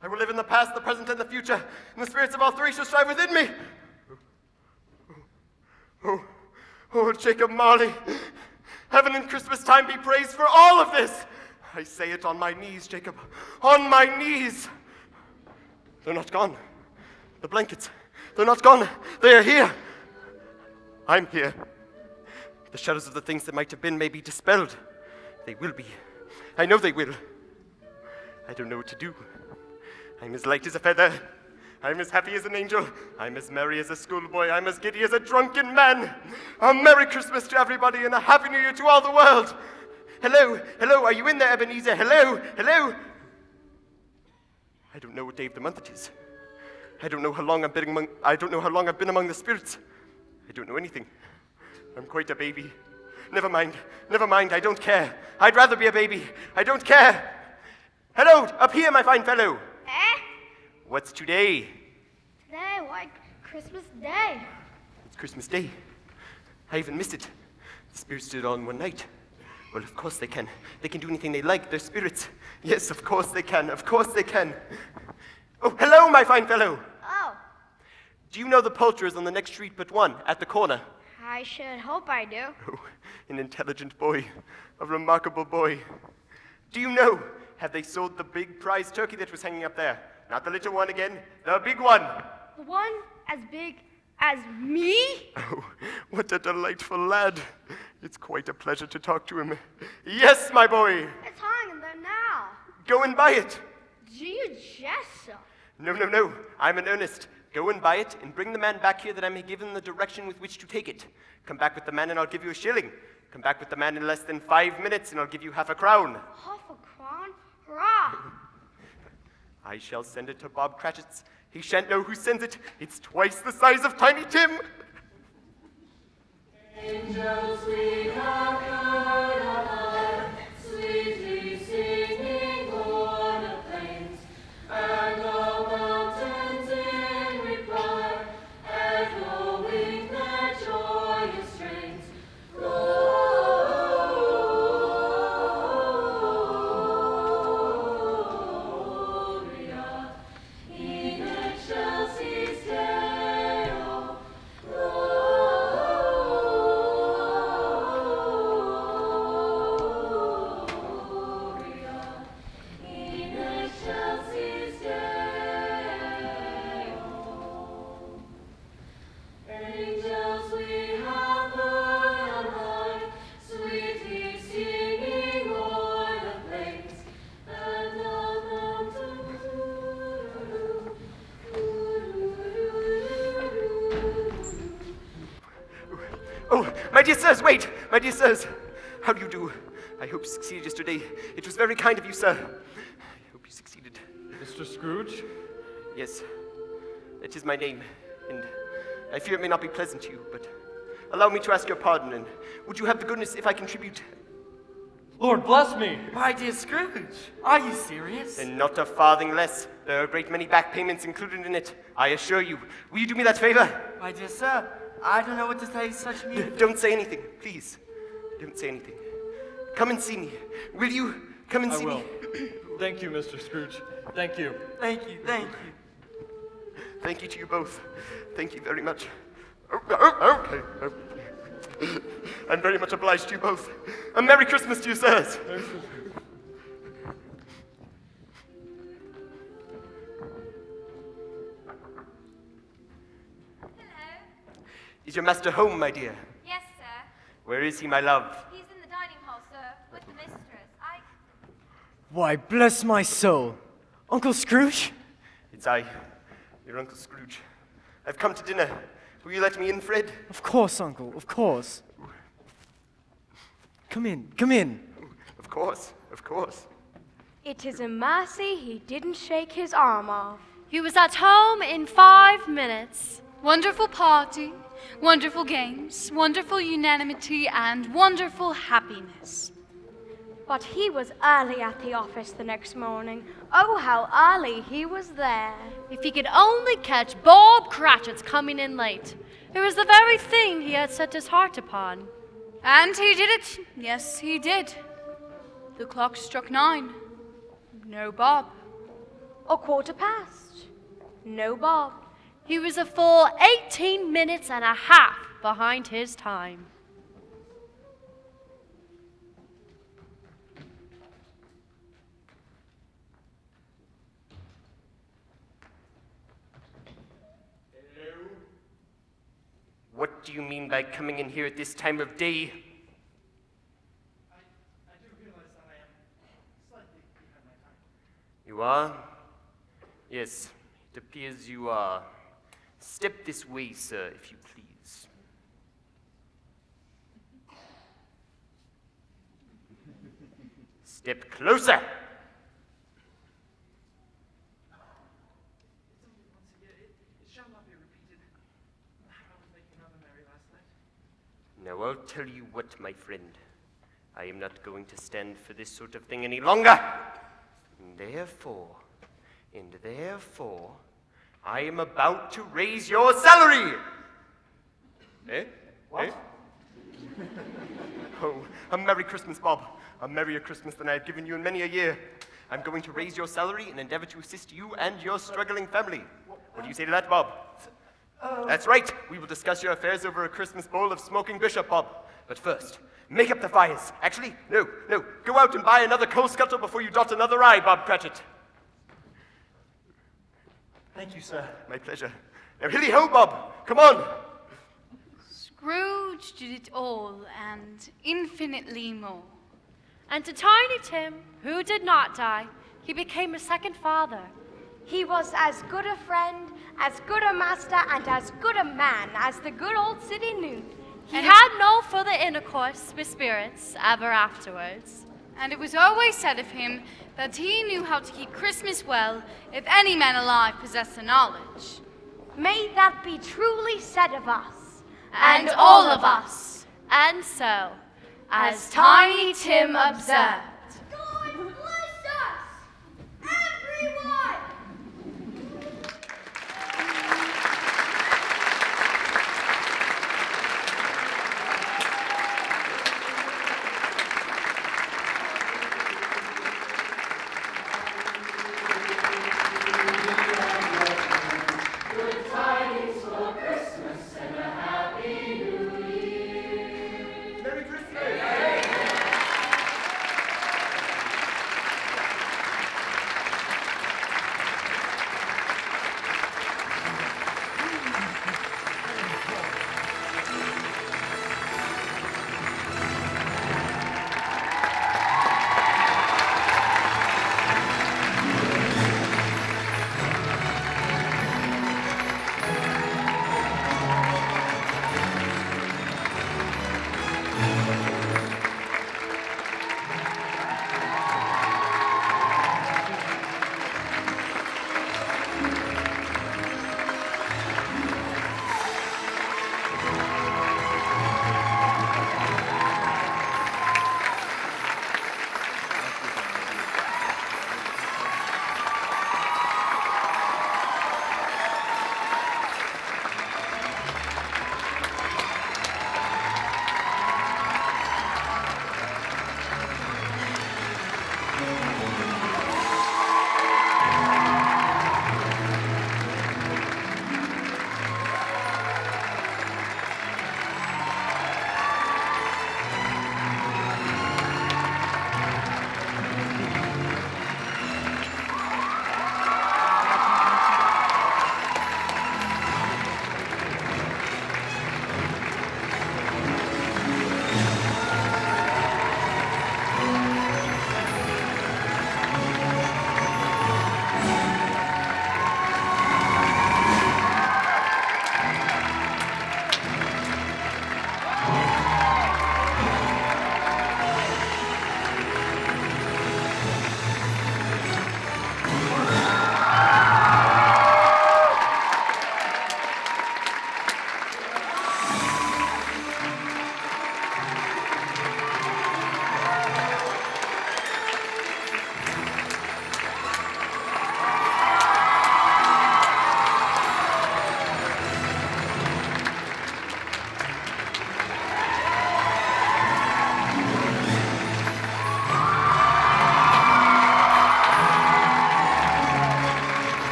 I will live in the past, the present, and the future, and the spirits of all three shall strive within me. Oh, Jacob Marley, heaven and Christmas time be praised for all of this. I say it on my knees, Jacob, on my knees. They're not gone. The blankets, they're not gone. They are here. I'm here. The shadows of the things that might have been may be dispelled. They will be. I know they will. I don't know what to do. I'm as light as a feather. I'm as happy as an angel. I'm as merry as a schoolboy. I'm as giddy as a drunken man. A Merry Christmas to everybody and a Happy New Year to all the world. Hello, are you in there, Ebenezer? Hello. I don't know what day of the month it is. I don't know how long I've been among the spirits. I don't know anything. I'm quite a baby. Never mind, I don't care. I'd rather be a baby. I don't care. Hello, up here, my fine fellow. What's today? Today, why, Christmas Day. It's Christmas Day. I even missed it. The spirits did it all in one night. Well, of course they can. They can do anything they like. They're spirits. Yes, of course they can. Oh, hello, my fine fellow. Oh, Do you know the poulterers on the next street but one, at the corner? I should hope I do. Oh, an intelligent boy. A remarkable boy. Do you know, have they sold the big prize turkey that was hanging up there? Not the little one again, the big one. The one as big as me? Oh, what a delightful lad. It's quite a pleasure to talk to him. Yes, my boy. It's hanging there now. Go and buy it. Do you jest so? No. I'm in earnest. Go and buy it, and bring the man back here that I may give him the direction with which to take it. Come back with the man, and I'll give you a shilling. Come back with the man in less than 5 minutes, and I'll give you half a crown. Half a crown? Hurrah! I shall send it to Bob Cratchit's. He shan't know who sends it. It's twice the size of Tiny Tim. Angels we have heard on high, sweetly singing o'er the plains, and the mountains in reply, echoing their joyous strains. Gloria in excelsis Deo. Gloria dear sirs, wait! My dear sirs, how do you do? I hope you succeeded yesterday. It was very kind of you, sir. I hope you succeeded. Mr. Scrooge? Yes, that is my name, and I fear it may not be pleasant to you, but allow me to ask your pardon, and would you have the goodness if I contribute? Lord bless me! My dear Scrooge, are you serious? And not a farthing less. There are a great many back payments included in it, I assure you. Will you do me that favor? My dear sir, I don't know what to say such music. Don't say anything, please. Don't say anything. Come and see me. Will you come and see me? Thank you, Mr. Scrooge. Thank you. Thank you, thank you. Thank you to you both. Thank you very much. Okay. I'm very much obliged to you both. A Merry Christmas to you, sirs. Is your master home, my dear? Yes, sir. Where is he, my love? He's in the dining hall, sir, with the mistress. Why, bless my soul. Uncle Scrooge? It's I, your Uncle Scrooge. I've come to dinner. Will you let me in, Fred? Of course, Uncle, of course. Come in, come in. Of course, of course. It is a mercy he didn't shake his arm off. He was at home in 5 minutes. Wonderful party, wonderful games, wonderful unanimity, and wonderful happiness. But he was early at the office the next morning. Oh, how early he was there. If he could only catch Bob Cratchit's coming in late. It was the very thing he had set his heart upon. And he did it. Yes, he did. The clock struck 9. No Bob. A 1:15. No Bob. He was a full 18 minutes and a half behind his time. What do you mean by coming in here at this time of day? I do realize that I am slightly behind my time. You are? Yes, it appears you are. Step this way, sir, if you please. Step closer. Now I'll tell you what, my friend. I am not going to stand for this sort of thing any longer. Therefore, I am about to raise your salary. Eh? What? Eh? Oh, a Merry Christmas, Bob. A merrier Christmas than I have given you in many a year. I'm going to raise your salary and endeavor to assist you and your struggling family. What do you say to that, Bob? That's right. We will discuss your affairs over a Christmas bowl of smoking bishop, Bob. But first, make up the fires. Actually, no. Go out and buy another coal scuttle before you dot another I, Bob Cratchit. Thank you, sir. My pleasure. Now, hilly ho, Bob. Come on. Scrooge did it all and infinitely more. And to Tiny Tim, who did not die, he became a second father. He was as good a friend, as good a master, and as good a man as the good old city knew. He had no further intercourse with spirits ever afterwards. And it was always said of him that he knew how to keep Christmas well, if any man alive possessed the knowledge. May that be truly said of us. And all of us. And so, as Tiny Tim observed, God bless us, everyone!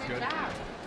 good.